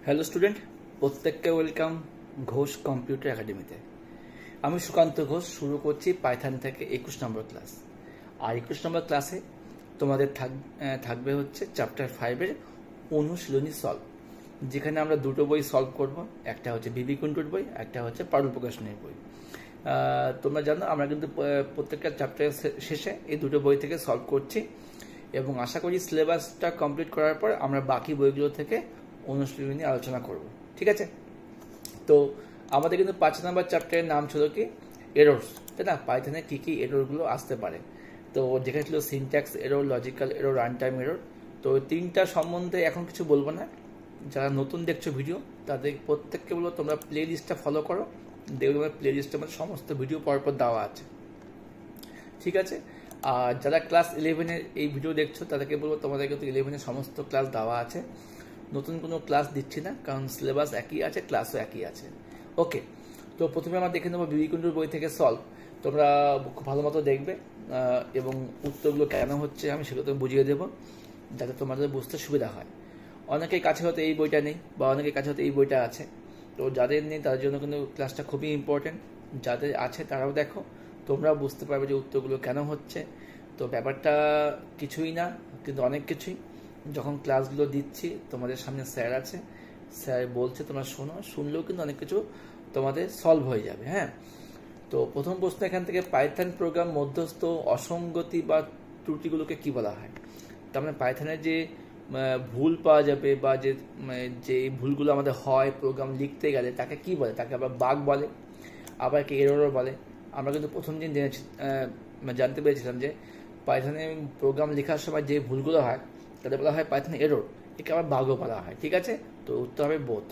Hello student, প্রত্যেককে welcome Ghosh computer একাডেমিতে। আমি সুকান্ত ঘোষ শুরু করছি পাইথন থেকে 21 নম্বর ক্লাস। আর 21 নম্বর ক্লাসে তোমাদের থাকবে হচ্ছে চ্যাপ্টার 5-এর অনুশীলনী সলভ, যেখানে আমরা দুটো বই সলভ করব। একটা হচ্ছে বিবি কুন্টুর বই, একটা হচ্ছে পারুল প্রকাশনের বই। তোমরা জানো আমরা কিন্তু প্রত্যেকটা চ্যাপ্টারের শেষে এই দুটো বই থেকে সলভ করছি, এবং আশা করি সিলেবাসটা কমপ্লিট করার পর আমরা বাকি বইগুলো থেকে অনুশীলনী নিয়ে আলোচনা করব। ঠিক আছে? তো আমাদের কিন্তু 5 নম্বর চ্যাপ্টারের নাম ছিল কি এররস, তাই না? পাইথনে কী কী এররগুলো আসতে পারে। তো যেখানে ছিল syntax error, logical error, run time error. তো তিনটা সম্বন্ধে এখন কিছু বলবো না। যারা নতুন দেখছো ভিডিও, তাদের প্রত্যেককে বলবো তোমরা প্লে লিস্টটা ফলো করো। দেখবে তোমার প্লে লিস্টের মধ্যে সমস্ত ভিডিও পরপর দেওয়া আছে। ঠিক আছে? আর যারা ক্লাস 11-এর এই ভিডিও দেখছো, তাদেরকে বলবো তোমাদের কিন্তু 11-এর সমস্ত ক্লাস দেওয়া আছে। নতুন কোনো ক্লাস দিচ্ছি না, কারণ সিলেবাস একই আছে, ক্লাসও একই আছে। ওকে, তো প্রথমে আমরা দেখে নেবো বিবি কুন্ডুর বই থেকে সলভ। তোমরা খুব ভালো মতো দেখবে, এবং উত্তরগুলো কেন হচ্ছে আমি সেগুলো তো বুঝিয়ে দেবো, যাতে তোমাদের বুঝতে সুবিধা হয়। অনেকের কাছে হয়তো এই বইটা নেই, বা অনেকের কাছে হয়তো এই বইটা আছে। তো যাদের নেই তাদের জন্য কিন্তু ক্লাসটা খুবই ইম্পর্টেন্ট। যাদের আছে তারাও দেখো, তোমরাও বুঝতে পারবে যে উত্তরগুলো কেন হচ্ছে। তো ব্যাপারটা কিছুই না, কিন্তু অনেক কিছুই। যখন ক্লাসগুলো দিচ্ছি তোমাদের সামনে স্যার আছে, স্যার বলছে তোমরা শোনো, শুনলেও কিন্তু অনেক কিছু তোমাদের সলভ হয়ে যাবে। হ্যাঁ, তো প্রথম প্রশ্ন এখান থেকে, পাইথন প্রোগ্রাম মধ্যস্থ অসঙ্গতি বা ত্রুটিগুলোকে কি বলা হয়? তার মানে পাইথনের যে ভুল পাওয়া যাবে, বা যে ভুলগুলো আমাদের হয় প্রোগ্রাম লিখতে গেলে, তাকে কি বলে? তাকে আবার বাগ বলে, আবার কি এররও বলে। আমরা কিন্তু প্রথম দিন জানতে পেরেছিলাম যে পাইথনে প্রোগ্রাম লেখার সময় যে ভুলগুলো হয় তাদের বলা হয় পাইথন এরর, একে আবার বাগও বলা হয়। ঠিক আছে? তো উত্তর হবে both.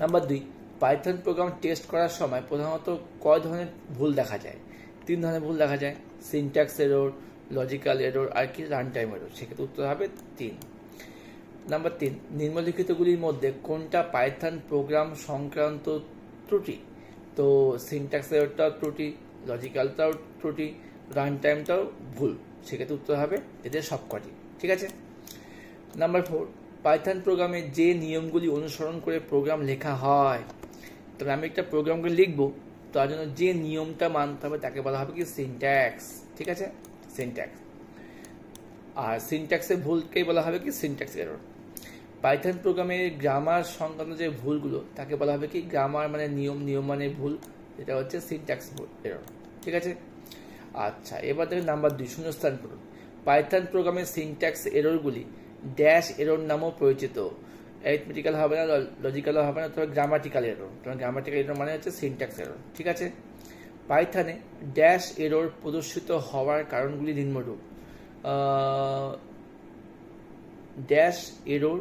Number 2, Python programme test করার সময় প্রধানত কয় ধরনের ভুল দেখা যায়? 3 ধরনের ভুল দেখা যায়, সিনট্যাক্স এরর, লজিক্যাল এরর, আর কি রান টাইম এরর। সেক্ষেত্রে উত্তর হবে 3। নাম্বার 3, নিম্নলিখিতগুলির মধ্যে কোনটা পাইথন প্রোগ্রাম সংক্রান্ত ত্রুটি? তো সিনট্যাক্স এররটাও ত্রুটি, লজিক্যালটাও ত্রুটি, রান টাইমটাও ভুল। সেক্ষেত্রে উত্তর হবে এদের সবকটি। ঠিক আছে? নাম্বার 4, পাইথন প্রোগ্রামে যে নিয়মগুলি অনুসরণ করে প্রোগ্রাম লেখা হয়, তবে আমি একটা প্রোগ্রামকে লিখবো, তার জন্য যে নিয়মটা মানতে হবে তাকে বলা হবে কি সিনট্যাক্স। ঠিক আছে? সিনট্যাক্স। আর সিনট্যাক্সের ভুলকেই বলা হবে কি সিনট্যাক্স এরর। পাইথন প্রোগ্রামের গ্রামার সংক্রান্ত যে ভুলগুলো তাকে বলা হবে কি গ্রামার মানে নিয়ম, নিয়ম মানে ভুল, এটা হচ্ছে সিনট্যাক্স এরর। ঠিক আছে? আচ্ছা, এবার দেখুন নাম্বার 2, শূন্যস্থান পূরণ। পাইথন প্রোগ্রামের সিনট্যাক্স এররগুলি ড্যাশ এরর নামেও পরিচিত। অ্যারিথমেটিক্যাল হবে না, লজিক্যালও হবে না, তবে গ্রামাটিক্যাল এরর। তবে গ্রামাটিক্যাল এরর মানে হচ্ছে সিনট্যাক্স এরর। ঠিক আছে? পাইথনে ড্যাশ এরর প্রদর্শিত হওয়ার কারণগুলি নিম্নরূপ। ড্যাশ এরর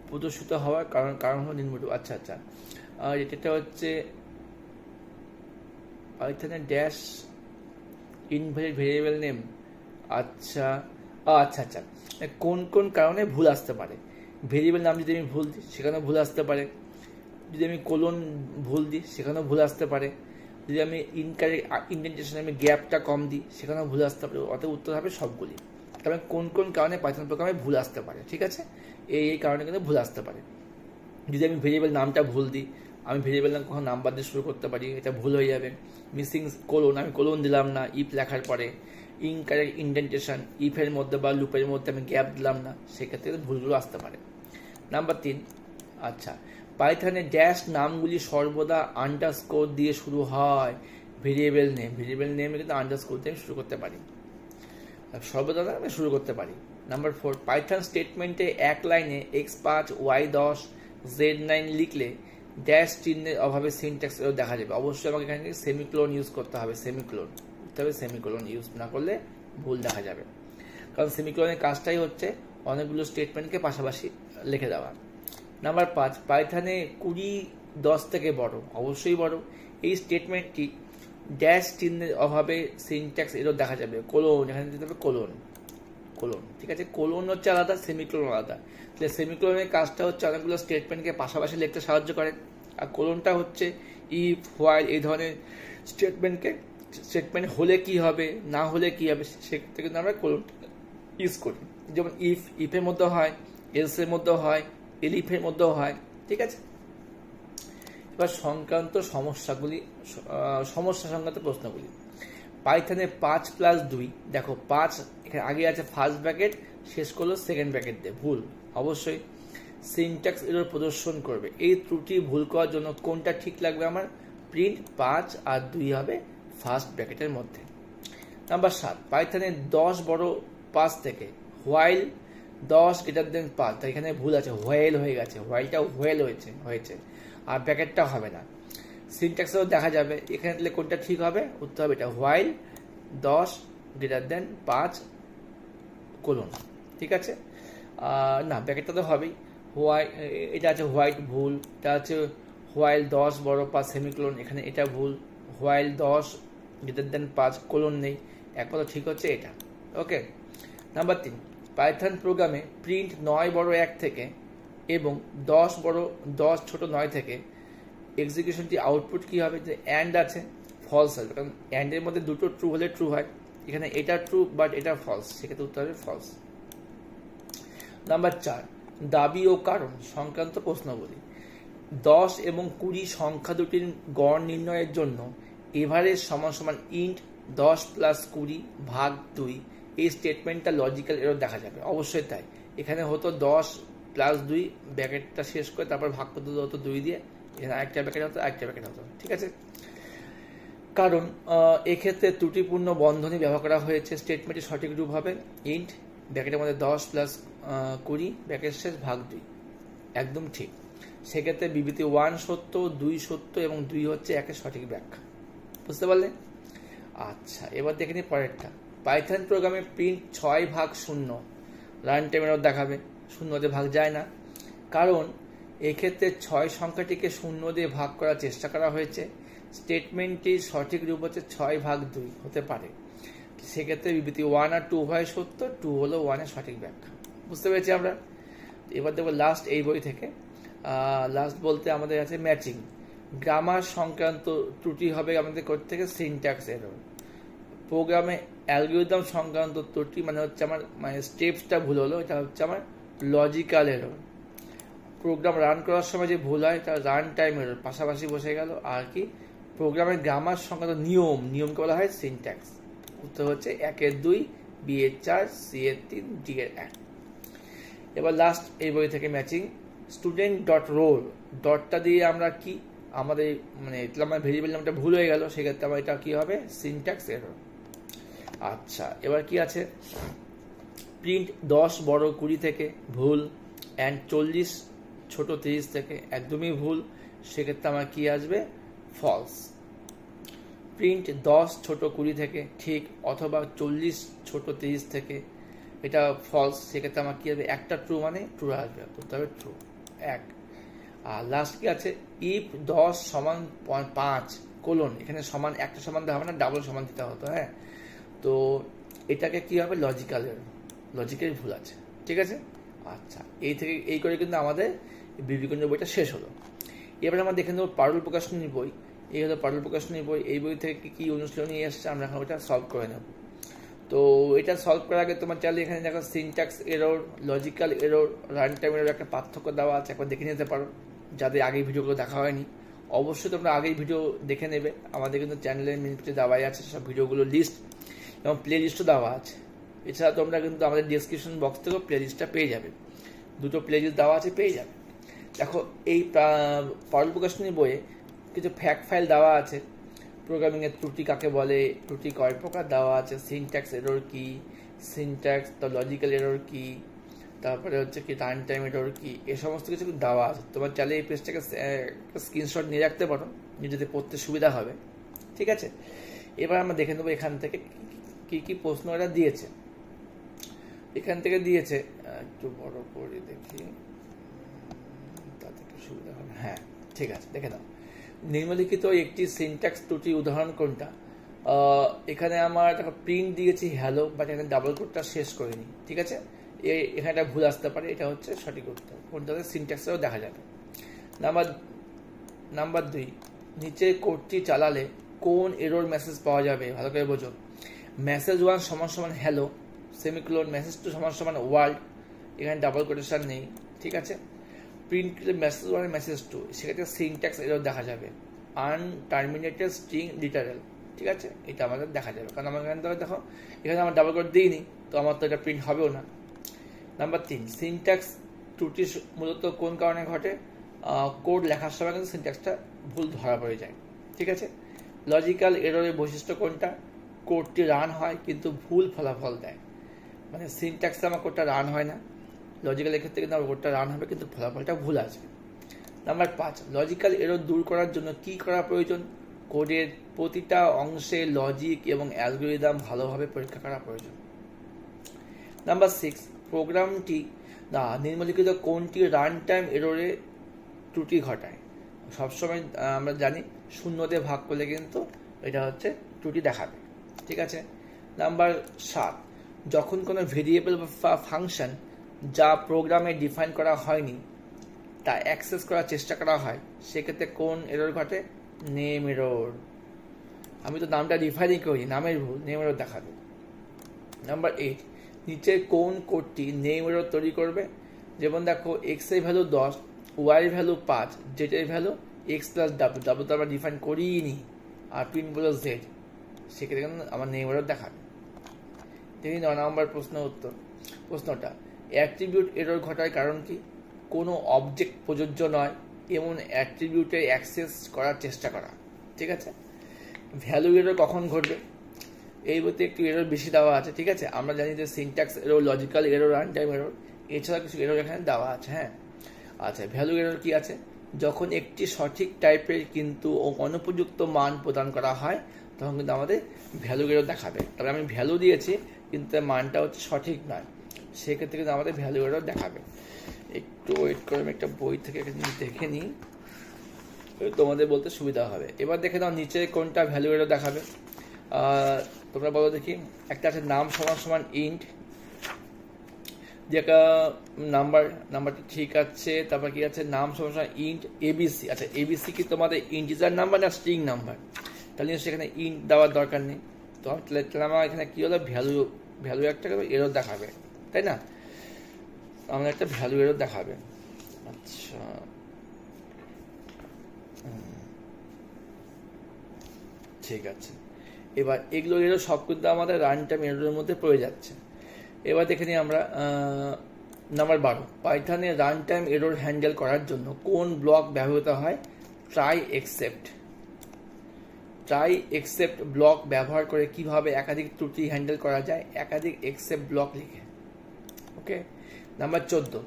প্রদর্শিত হওয়ার কারণ হলো নিম্নরূপ। আচ্ছা আচ্ছা, এটা হচ্ছে পাইথনে ড্যাশ ইনভ্যালিড ভেরিয়েবল নেম। আচ্ছা আচ্ছা আচ্ছা, কোন কোন কারণে ভুল আসতে পারে? ভেরিয়েবল নাম যদি আমি ভুল দিই সেখানেও ভুল আসতে পারে, যদি আমি কোলন ভুল দিই সেখানেও ভুল আসতে পারে, যদি আমি ইন্ডেন্টেশনে আমি গ্যাপটা কম দিই সেখানেও ভুল আসতে পারে। অতএব উত্তর হবে সবগুলি। তবে কোন কোন কারণে পাইথন প্রোগ্রামে ভুল আসতে পারে? ঠিক আছে? এই কারণে কিন্তু ভুল আসতে পারে। যদি আমি ভেরিয়েবল নামটা ভুল দিই, আমি ভেরিয়েবল নাম কখন নাম্বার দিয়ে শুরু করতে পারি, এটা ভুল হয়ে যাবে। মিসিং কোলন, আমি কোলন দিলাম না ইফ লেখার পরে। ইনকারেক্ট ইন্ডেন্টেশন, ইফের মধ্যে বা লুপের মধ্যে আমি গ্যাপ দিলাম না, সেক্ষেত্রে ভুলগুলো আসতে পারে। নাম্বার 3, আচ্ছা, পাইথনে ড্যাশ নামগুলি সর্বদা আন্ডারস্কোর দিয়ে শুরু হয়। ভেরিয়েবল নেমে কিন্তু আন্ডারস্কোর দিয়ে শুরু করতে পারি, সর্বদা আমি শুরু করতে পারি। নাম্বার 4, পাইথন স্টেটমেন্টে এক লাইনে x5 y10 z9 লিখলে ড্যাশ চিহ্নের অভাবে সিনট্যাক্স এরর দেখা যাবে। অবশ্যই আমাকে এখানে সেমিকোলন ইউজ করতে হবে, সেমিকোলন ইউজ না করলে ভুল দেখা যাবে, কারণ সেমিকোলনের কাজটাই হচ্ছে অনেকগুলো স্টেটমেন্টকে পাশাপাশি লিখে দেওয়া। নাম্বার 5, পাইথনে 20 10 থেকে বড়, অবশ্যই বড়। এই স্টেটমেন্টটি ড্যাশ চিহ্নের অভাবে সিনট্যাক্স এরর দেখা যাবে। কোলন, এখানে দিতে হবে কোলন। ঠিক আছে? কোলন হচ্ছে আলাদা, সেমিকোলন আলাদা। তাহলে সেমিকোলনের কাজটা হচ্ছে অনেকগুলো স্টেটমেন্টকে পাশাপাশি লিখতে সাহায্য করে, আর কোলনটা হচ্ছে ইফ, হোয়াইল এই ধরনের স্টেটমেন্ট হলে কি হবে, না হলে কি হবে, সেক্ষেত্রে কিন্তু আমরা কোলন ইউজ করি। যেমন ইফের মধ্যে হয়, এলসের মধ্যে হয়, এলিফের মধ্যেও হয়, ঠিক আছে। এবার সংক্রান্ত সমস্যাগুলি, সমস্যা সংক্রান্ত প্রশ্নগুলি। পাইথনে 5+2, দেখো 5 এখানে আগে আছে ফার্স্ট ব্র্যাকেট, শেষ করলো সেকেন্ড ব্র্যাকেট দিয়ে, ভুল অবশ্যই। সিনট্যাক্স এরর প্রদর্শন করবে, এই ত্রুটি ভুল করার জন্য কোনটা ঠিক লাগবে আমার? প্রিন্ট 5 আর 2 হবে ফার্স্ট ব্র্যাকেটের মধ্যে। নাম্বার 7, পাইথনে 10 বড় 5 থেকে হোয়াইল 10 গ্রেটার দেন 5, তাই এখানে ভুল আছে, হোয়াইল হয়ে গেছে, হোয়াইলটা হোয়েল হয়েছে আর ব্র্যাকেটটা হবে না। সিনট্যাক্সেও দেখা যাবে, এখানে তাহলে কোনটা ঠিক হবে? উত্তর হবে এটা, হোয়াইল 10 গ্রেটার দেন 5 কোলন, ঠিক আছে। না, ব্র্যাকেটটা তো হবেই, এটা আছে হোয়াইট, ভুল। এটা আছে হোয়াইল 10 বড় 5 সেমিকোলন, এখানে এটা ভুল, হোয়াইল 10 গ্রেটার দেন 5 কোলন নেই, একমাত্র ঠিক হচ্ছে এটা, ওকে। নাম্বার 3, পাইথন প্রোগ্রামে প্রিন্ট 9 বড় 1 থেকে এবং 10 ছোট 9 থেকে এক্সিকিউশনটি আউটপুট কি হবে? যে অ্যান্ড আছে, ফলস হবে, কারণ অ্যান্ডের মধ্যে দুটো ট্রু হলে ট্রু হয়, এখানে এটা ট্রু বাট এটা ফলস, সেক্ষেত্রে উত্তর হবে ফলস। নাম্বার 4, দাবি ও কারণ সংক্রান্ত প্রশ্নগুলি। 10 এবং 20 সংখ্যা দুটির গড় নির্ণয়ের জন্য এভারেজ সমান সমান ইন্ট 10 + 20 ভাগ 2, এই স্টেটমেন্টটা লজিক্যাল এরর দেখা যাবে, অবশ্যই তাই। এখানে হতো 10 + 2 ব্র্যাকেটটা শেষ করে তারপর ভাগ করতে হতো 2 দিয়ে, এখানে আরেকটা ব্র্যাকেট হতো, ঠিক আছে। কারণ এক্ষেত্রে ত্রুটিপূর্ণ বন্ধনী ব্যবহার করা হয়েছে, স্টেটমেন্টের সঠিক রূপ হবে ইন্ট ব্র্যাকেটের মধ্যে 10 + 20 ব্র্যাকেট শেষ ভাগ 2, একদম ঠিক। সেক্ষেত্রে বিবৃতি 1 সত্য, 2 সত্য এবং 2 হচ্ছে একের সঠিক ব্যাখ্যা, বুঝতে পারলে? আচ্ছা, এবার দেখে নিই পরেরটা। পাইথন প্রোগ্রামে প্রিন্ট 6/0 রান টাইম এরর দেখাবে, 0 দিয়ে ভাগ যায় না, কারণ এক্ষেত্রে 6 সংখ্যাটিকে 0 দিয়ে ভাগ করার চেষ্টা করা হয়েছে। স্টেটমেন্টটির সঠিক রূপ হচ্ছে 6/2 হতে পারে, সেক্ষেত্রে বিবৃতি 1 আর 2 উভয় সত্য, 2 হলো 1 এর সঠিক ব্যাখ্যা, বুঝতে পেরেছি আমরা। এবার দেখবো লাস্ট এই বই থেকে, লাস্ট বলতে আমাদের আছে ম্যাচিং। গ্রামার সংক্রান্ত ত্রুটি হবে আমাদের করতে থেকে সিনট্যাক্স এরর। প্রোগ্রামে অ্যালগরিদম সংক্রান্ত ত্রুটি মানে হচ্ছে আমার স্টেপসটা ভুল হলো, এটা হচ্ছে আমার লজিক্যাল এরর। প্রোগ্রাম রান করার সময় যে ভুল হয় এটা রান টাইম এরর, পাশাপাশি বসে গেল। আর কি, প্রোগ্রামের গ্রামার সংক্রান্ত নিয়মকে বলা হয় সিনট্যাক্স। উত্তর হচ্ছে 1-এর 2, B-এর 4, C-এর 3, D-এর 1। এবার লাস্ট এই বই থেকে ম্যাচিং। স্টুডেন্ট ডট রোল, ডটটা দিয়ে আমরা কি আমাদের আমার ভেরিয়েবল নামটা ভুল হয়ে গেল, সেক্ষেত্রে আমার এটা কি হবে? Syntax error. আচ্ছা, এবার কি আছে? প্রিন্ট 10 বড় 20 থেকে, ভুল। অ্যান্ড 40 ছোট 30 থেকে, একদমই ভুল, সেক্ষেত্রে আমার কি আসবে? ফলস। প্রিন্ট 10 ছোট 20 থেকে, ঠিক, অথবা 40 ছোট 30 থেকে, এটা ফলস, সেক্ষেত্রে আমার কি হবে? একটা ট্রু মানে ট্রু আসবে, করতে হবে ট্রু 1। আর লাস্ট কি আছে? ইফ 10 = 5 কোলন, এখানে সমান, একটা সমান দেওয়া হবে না, ডাবল সমান দিতে হতো, হ্যাঁ। তো এটাকে কি হবে? লজিক্যাল ভুল আছে, ঠিক আছে। আচ্ছা, এই করে কিন্তু আমাদের বিবেকঞ্জ বইটা শেষ হলো। এবার আমরা দেখে নেবো পারুল প্রকাশনীর বই। এই হলো পারুল প্রকাশনীর বই। এই বই থেকে কি অনুশীলনী এসছে আমরা এখন ওটা সলভ করে নেব। তো এটা সলভ করার আগে তোমার চাইলে এখানে দেখো syntax error, logical error, run time error একটা পার্থক্য দেওয়া আছে, একবার দেখে নিতে পারো যাদের আগের ভিডিওগুলো দেখা হয়নি। অবশ্যই তোমরা আগের ভিডিও দেখে নেবে, আমাদের কিন্তু চ্যানেলের মেনুতে দেওয়াই আছে সব ভিডিওগুলো লিস্ট, এবং প্লে লিস্টও দেওয়া আছে। এছাড়া তোমরা কিন্তু আমাদের ডিসক্রিপশন বক্স থেকেও প্লে লিস্টটা পেয়ে যাবে, দুটো প্লে লিস্ট দেওয়া আছে, পেয়ে যাবে। দেখো এই পারুল প্রকাশনীর বইয়ে কিছু ফ্যাক্ট ফাইল দেওয়া আছে, প্রোগ্রামিংয়ের ত্রুটি কাকে বলে, ত্রুটি কয় প্রকার দেওয়া আছে, সিনট্যাক্স এরর কি, সিনট্যাক্স তো লজিক্যাল এরর কি, তারপরে হচ্ছে কি রান টাইম এরর কি, এ সমস্ত কিছু দেওয়া আছে। তোমার চাইলে এই পেজটাকে স্ক্রিনশট নিয়ে রাখতে পারো, নিজেদের পড়তে সুবিধা হবে, ঠিক আছে। এবার আমরা দেখে নেবো এখান থেকে কি কি প্রশ্ন এরা দিয়েছে। এখান থেকে দিয়েছে, একটু বড় করে দেখি তাতে একটু সুবিধা হবে, হ্যাঁ ঠিক আছে, দেখে নাও। নিম্নলিখিত একটি সিনট্যাক্স ত্রুটি উদাহরণ কোনটা? এখানে আমার প্রিন্ট দিয়েছি হ্যালো, বাট এখানে ডাবল কোটটা শেষ করিনি, ঠিক আছে। এখানে একটা ভুল আসতে পারে, এটা হচ্ছে সঠিক উত্তর, কোনটাতে সিনট্যাক্সটাও দেখা যাবে। নাম্বার 2, নিচে কোডটি চালালে কোন এরর মেসেজ পাওয়া যাবে? ভালো করে বোঝো। Message 1 = hello semicolon, message 2 = world, এখানে ডাবল কোটেশন নেই, ঠিক আছে। Print message one message to, সেক্ষেত্রে সিনট্যাক্স এরর দেখা যাবে। আনটার্মিনেটেড স্ট্রিং লিটারেল, ঠিক আছে, এটা আমাদের দেখা যাবে, কারণ আমার এখানে দেখো এখানে আমার ডাবল কোট দিইনি, তো আমার তো এটা প্রিন্ট হবেও না। নাম্বার 3, সিনট্যাক্স ত্রুটি মূলত কোন কারণে ঘটে? কোড লেখার সময় কিন্তু সিনট্যাক্সটা ভুল ধরা পড়ে যায়, ঠিক আছে। লজিক্যাল এররের বৈশিষ্ট্য কোনটা? কোডটি রান হয় কিন্তু ভুল ফলাফল দেয়, মানে সিনট্যাক্সে আমার কোডটা রান হয় না, লজিক্যালের ক্ষেত্রে কিন্তু আমার কোডটা রান হবে কিন্তু ফলাফলটা ভুল আসবে। নাম্বার 5, লজিক্যাল এরর দূর করার জন্য কি করা প্রয়োজন? কোডের প্রতিটা অংশে লজিক এবং অ্যালগরিদম ভালোভাবে পরীক্ষা করা প্রয়োজন। নাম্বার 6, প্রোগ্রামটি নিম্নলিখিত কোনটি রান টাইম এররে ত্রুটি ঘটায়? সবসময় আমরা জানি শূন্যতে ভাগ করলে কিন্তু এটা হচ্ছে ত্রুটি দেখাবে, ঠিক আছে। নাম্বার 7, যখন কোনো ভেরিয়েবল বা ফাংশন যা প্রোগ্রামে ডিফাইন করা হয়নি তা অ্যাক্সেস করার চেষ্টা করা হয়, সেক্ষেত্রে কোন এরর ঘটে? Name error. আমি তো নামটা ডিফাইনই করি, নামের ভুল, নেম এরর দেখাবে। নাম্বার 8, নিচের কোন কোডটি নেম এরর তৈরি করবে? যেমন দেখো এক্স এর ভ্যালু 10, ওয়াই এর ভ্যালু 5, জেড এর value x plus W, W তো আমরা ডিফাইন করিই নি, আর প্রিন্ট বলো জেড, সেক্ষেত্রে কিন্তু আমার নেম এরর দেখাবে। দেখি 9 নম্বর প্রশ্নটা, অ্যাট্রিবিউট এরর ঘটার কারণ কি? কোনো অবজেক্ট প্রযোজ্য নয় এমন অ্যাট্রিবিউটে অ্যাক্সেস করার চেষ্টা করা, ঠিক আছে। ভ্যালু এরর কখন ঘটবে? এই বইতে একটু এরর বেশি দেওয়া আছে, ঠিক আছে। আমরা জানি যে syntax error, logical error, run time error, এছাড়া কিছু এরর এখানে দেওয়া আছে, হ্যাঁ। আচ্ছা, ভ্যালু এরর কি আছে? যখন একটি সঠিক টাইপের কিন্তু অনুপযুক্ত মান প্রদান করা হয় তখন কিন্তু আমাদের ভ্যালু এরর দেখাবে। তবে আমি ভ্যালু দিয়েছি কিন্তু মানটা হচ্ছে সঠিক নয়, সেক্ষেত্রে কিন্তু আমাদের ভ্যালু এরর দেখাবে। একটু ওয়েট করে আমি একটা বই থেকে দেখে নিই, তোমাদের বলতে সুবিধা হবে। এবার দেখে নাও নিচে কোনটা ভ্যালু এরর দেখাবে। তোমরা বলো দেখি। একটা আছে নাম সমান সমান ইন্ট, যেটা নাম্বারটা ঠিক আছে। তারপর কি আছে? নাম সমান সমান ইন্ট এবিসি। আচ্ছা, এবিসি কি তোমাদের ইন্টিজার নাম্বার না স্ট্রিং নাম্বার? তাহলে সেখানে ইন্ট দেওয়ার দরকার নেই। তো তাহলে আমার এখানে কি হলো? ভ্যালু একটা এরর দেখাবে, তাই না? আমার একটা ভ্যালু এরর দেখাবে। আচ্ছা, ঠিক আছে। এবার এগুলো এরর সব কিন্তু আমাদের রান টাইম এররের মধ্যে পড়ে যাচ্ছে। এবার দেখে নিই আমরা নাম্বার 12, পাইথনে রান টাইম এরর হ্যান্ডেল করার জন্য কোন ব্লক ব্যবহৃত হয়? ট্রাই এক্সেপ্ট ব্লক ব্যবহার করে কিভাবে একাধিক ত্রুটি হ্যান্ডেল করা যায়? একাধিক এক্সেপ্ট ব্লক লিখে। ওকে। নাম্বার 14,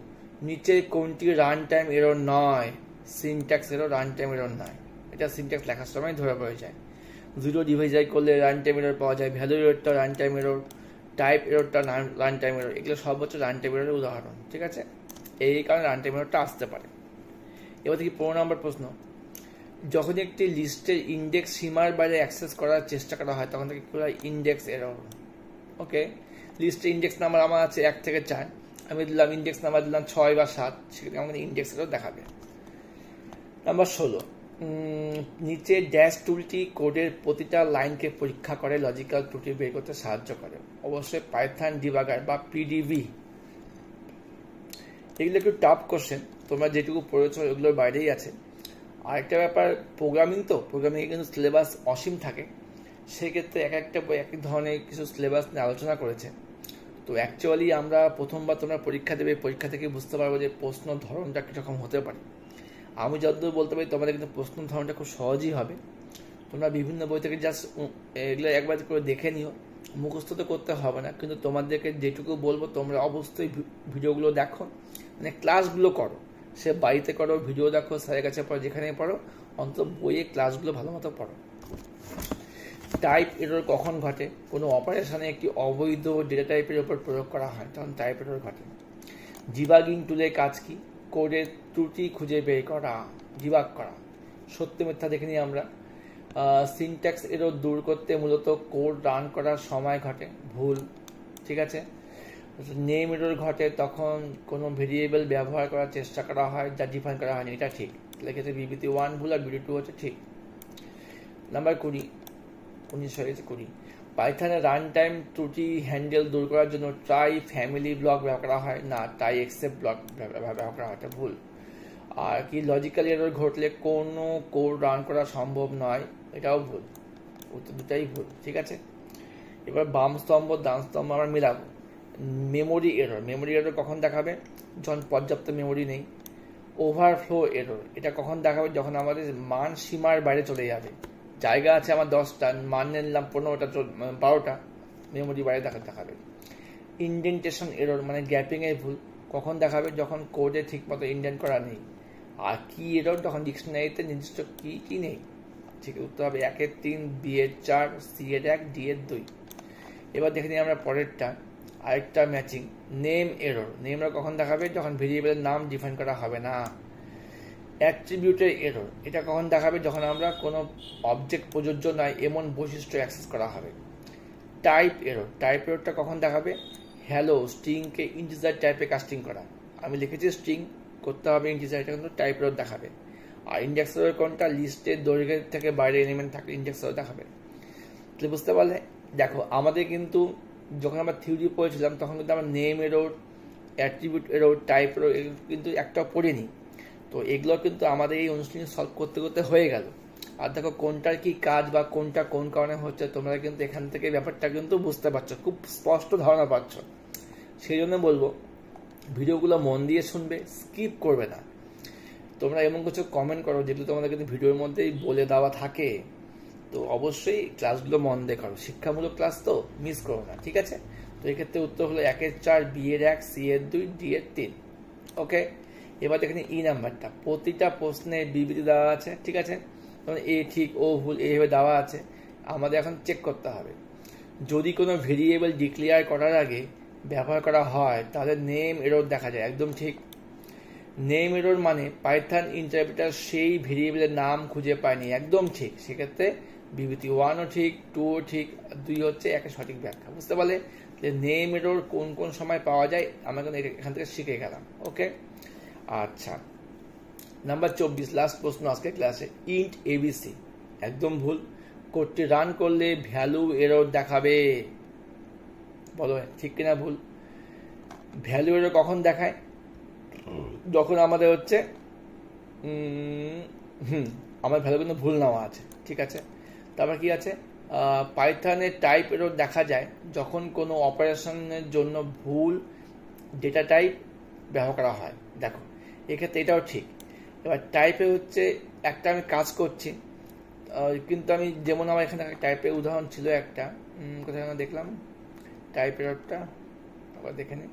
নিচে কোনটি রান টাইম এরর নয়? Syntax error run time error নয়, এটা সিনট্যাক্স লেখার সময় ধরা পড়ে যায়। 0 ডিভাইজাই করলে রান টাইম এরর পাওয়া যায়, ভ্যালু এররটা রান টাইম এরর, টাইপ এররটা রান টাইম এরর, এগুলো সব হচ্ছে রান টাইম এররের উদাহরণ, ঠিক আছে। এই কারণে রান টাইম এররটা আসতে পারে। এবার থেকে 15 নম্বর প্রশ্ন, যখন একটি লিস্টের ইন্ডেক্স সীমার বাইরে অ্যাক্সেস করার চেষ্টা করা হয় তখন থেকে কি করা হয়? Index error. ওকে। লিস্টের ইন্ডেক্স নাম্বার আমার আছে 1 থেকে 4, আমি দিলাম ইন্ডেক্স নাম্বার দিলাম 6 বা 7, সেক্ষেত্রে আমাদের ইন্ডেক্স এরর দেখাবে। নাম্বার 16, নিচে ড্যাশ টুলটি কোডের প্রতিটা লাইনকে পরীক্ষা করে লজিক্যাল ত্রুটি বের করতে সাহায্য করে। অবশ্যই পাইথন ডিবাগার বা পিডিবি। এগুলো একটু টাফ কোশ্চেন, তোমরা যেটুকু পড়েছো এগুলোর বাইরেই আছে। আরেকটা ব্যাপার, প্রোগ্রামিংয়ে কিন্তু সিলেবাস অসীম থাকে, সেক্ষেত্রে এক একটা বই এক ধরনের কিছু সিলেবাস নিয়ে আলোচনা করেছে। তো অ্যাকচুয়ালি আমরা প্রথমবার তোমরা পরীক্ষা দেবে, পরীক্ষা থেকে বুঝতে পারবো যে প্রশ্ন ধরনটা কীরকম হতে পারে। আমি যতদূর বলতে পারি তোমাদের কিন্তু প্রশ্ন ধরনটা খুব সহজই হবে। তোমরা বিভিন্ন বই থেকে জাস্ট এগুলো একবার করে দেখে নিও, মুখস্থ তো করতে হবে না, কিন্তু তোমাদেরকে যেটুকু বলবো তোমরা অবশ্যই ভিডিওগুলো দেখো, মানে ক্লাসগুলো করো, সে বাড়িতে করো, ভিডিও দেখো, স্যারের কাছে পড়ো, যেখানে পড়ো, অন্তত বইয়ে ক্লাসগুলো ভালো মতো পড়ো। টাইপ এরর কখন ঘটে? কোনো অপারেশনে একটি অবৈধ ডেটা টাইপের উপর প্রয়োগ করা হয় তখন টাইপ এরর ঘটে। ডিবাগিং টুলের কাজ কি? কোডের ত্রুটি খুঁজে বের করা, ডিবাগ করা। সত্য মিথ্যা দেখে নিই আমরা। সিনট্যাক্স এরর দূর করতে মূলত কোড রান করার সময় ঘটে, ভুল, ঠিক আছে। নেম এরর ঘটে তখন কোনো ভেরিয়েবল ব্যবহার করার চেষ্টা করা হয় যা ডিফাইন করা হয়নি, এটা ঠিক। লিখেছে বিবৃতি 1 ভুল আর বিবৃতি 2 হচ্ছে ঠিক। নাম্বার 20, পাইথনে রান টাইম ত্রুটি হ্যান্ডেল দূর করার জন্য ট্রাই ফ্যামিলি ব্লক ব্যবহার করা হয় না, ট্রাই এক্সেপ্ট ব্লক ব্যবহার করা হয়, ভুল। আর কি লজিক্যাল এরর ঘটলে কোনো কোড রান করা সম্ভব নয়, এটাও ভুল, উত্তর দুটাই ভুল। ঠিক আছে, এবার বাম স্তম্ভ ডান স্তম্ভ আমরা মিলাবো। মেমোরি এরর কখন দেখাবে? যখন পর্যাপ্ত মেমোরি নেই। ওভারফ্লো এরর এটা কখন দেখাবে? যখন আমাদের মান সীমার বাইরে চলে যাবে। জায়গা আছে আমার 10টা, মান নিলাম 15টা 12টা, মেমোরি বাইরে দেখাবে। ইন্ডেন্টেশন এরর মানে গ্যাপিং এর ভুল কখন দেখাবে? যখন কোডে ঠিকমতো ইন্ডেন্ট করা নেই। আর কি এরর? যখন ডিকশনারিতে নির্দিষ্ট কি নেই। ঠিক উত্তর হবে 1-এর 3, B-এর 4, C-এর 1, D-এর 2। এবার দেখে নিই আমরা পরেরটা, আরেকটা ম্যাচিং। নেম এরর কখন দেখাবে? যখন ভেরিয়েবলের নাম ডিফাইন করা হবে না। অ্যাট্রিবিউটের এরর এটা কখন দেখাবে? যখন আমরা কোনো অবজেক্ট প্রযোজ্য নয় এমন বৈশিষ্ট্য অ্যাক্সেস করা হবে। টাইপ এররটা কখন দেখাবে? হ্যালো স্ট্রিংকে ইন্টিজার টাইপে কাস্টিং করা, আমি লিখেছি স্ট্রিং করতে হবে ইন্টিজার, এটা কিন্তু টাইপ এরর দেখাবে। আর ইন্ডেক্স এরর কোনটা? লিস্টের দৈর্ঘ্যের থেকে বাইরে এলিমেন্ট থাকলে ইন্ডেক্স এরর দেখাবে। তাহলে বুঝতে পারলে? দেখো আমাদের কিন্তু যখন আমরা থিওরি পড়েছিলাম তখন কিন্তু আমরা name error, attribute error, type error কিন্তু একটাও পড়িনি। তো এগুলো কিন্তু আমাদের এই অনুষ্ঠানে সলভ করতে করতে হয়ে গেল। আর দেখো কোনটার কি কাজ বা কোনটা কোন কারণে হচ্ছে তোমরা কিন্তু এখান থেকে ব্যাপারটা কিন্তু বুঝতে পারছো, খুব স্পষ্ট ধারণা পাচ্ছ। সেই জন্য বলবো ভিডিওগুলো মন দিয়ে শুনবে, স্কিপ করবে না। তোমরা এমন কিছু কমেন্ট করো যেগুলো তোমাদের কিন্তু ভিডিওর মধ্যেই বলে দেওয়া থাকে, তো অবশ্যই ক্লাসগুলো মন দিয়ে করো, শিক্ষামূলক ক্লাস তো মিস করো না। ঠিক আছে, তো এক্ষেত্রে উত্তর হলো 1-এর 4, B-এর 1, C-এর 2, D-এর 3। ওকে, এবার দেখেন ই নাম্বারটা, প্রতিটা প্রশ্নে বিবৃতি দেওয়া আছে। ঠিক আছে, তখন এ ঠিক ও ভুল এইভাবে দেওয়া আছে। আমাদের এখন চেক করতে হবে যদি কোনো ভেরিয়েবল ডিক্লেয়ার করার আগে ব্যবহার করা হয় তাহলে নেম এরর দেখা যায়। একদম ঠিক, নেম এরর মানে পাইথন ইন্টারপ্রিটার সেই ভেরিয়েবলের নাম খুঁজে পায়নি। একদম ঠিক, সেক্ষেত্রে বিবৃতি 1ও ঠিক, 2ও ঠিক, 2 হচ্ছে একের সঠিক ব্যাখ্যা। বুঝতে পারলে যে নেম এরর কোন কোন সময় পাওয়া যায় আমরা কিন্তু এখান থেকে শিখে গেলাম। ওকে, আচ্ছা নাম্বার 24, লাস্ট প্রশ্ন আজকে ক্লাসে। ইন্ট এবিসি একদম ভুল, কোডটি রান করলে ভ্যালু এরর দেখাবে। বলো ঠিক কিনা ভুল? ভ্যালু এরর কখন দেখায়? যখন আমাদের হচ্ছে আমার ভ্যালু কিন্তু ভুল নেওয়া আছে। ঠিক আছে, তারপর কি আছে? পাইথনের টাইপ এরর দেখা যায় যখন কোনো অপারেশনের জন্য ভুল ডেটা টাইপ ব্যবহার করা হয়। দেখো এক্ষেত্রে এটাও ঠিক। এবার টাইপে হচ্ছে একটা আমি কাজ করছি কিন্তু আমি যেমন আমার এখানে টাইপের উদাহরণ ছিল একটা, কোথায় আমরা দেখলাম টাইপ এররটা, আবার দেখে নিই।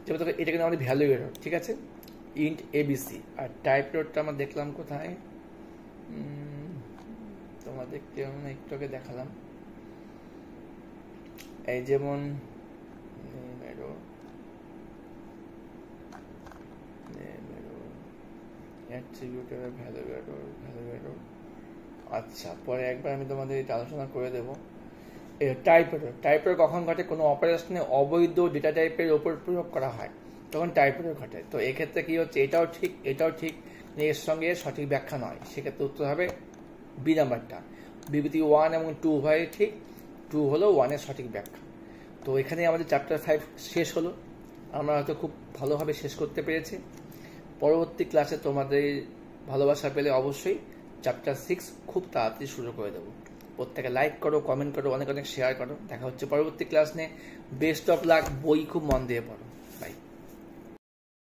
যেমন দেখো এটা কিন্তু আমাদের ভ্যালু এরর। ঠিক আছে, ইন্ট এবিসি। আর টাইপ এররটা আমরা দেখলাম কোথায়, তোমাদেরকে একটু আগে দেখালাম। এই যেমন ভ্যালু এরর। আচ্ছা পরে একবার আমি তোমাদের এটা আলোচনা করে দেবো। টাইপ এরর কখন ঘটে? কোনো অপারেশনে অবৈধ ডেটা টাইপের ওপর প্রয়োগ করা হয় তখন টাইপ এরর ঘটে। তো এক্ষেত্রে কি হচ্ছে? এটাও ঠিক, এর সঙ্গে সঠিক ব্যাখ্যা নয়। সেক্ষেত্রে উত্তর হবে বি নাম্বারটা। বিবৃতি 1 এবং 2 উভয় ঠিক, 2 হলো 1-এর সঠিক ব্যাখ্যা। তো এখানে আমাদের চ্যাপ্টার 5 শেষ হলো। আমরা হয়তো খুব ভালোভাবে শেষ করতে পেরেছি। পরবর্তী ক্লাসে তোমাদের ভালোবাসা পেলে অবশ্যই চ্যাপ্টার 6 খুব তাড়াতাড়ি শুরু করে দেবো। প্রত্যেকে লাইক করো, কমেন্ট করো, অনেক অনেক শেয়ার করো। দেখা হচ্ছে পরবর্তী ক্লাস নিয়ে। বেস্ট অফ লাক, বই খুব মন দিয়ে পড়ো।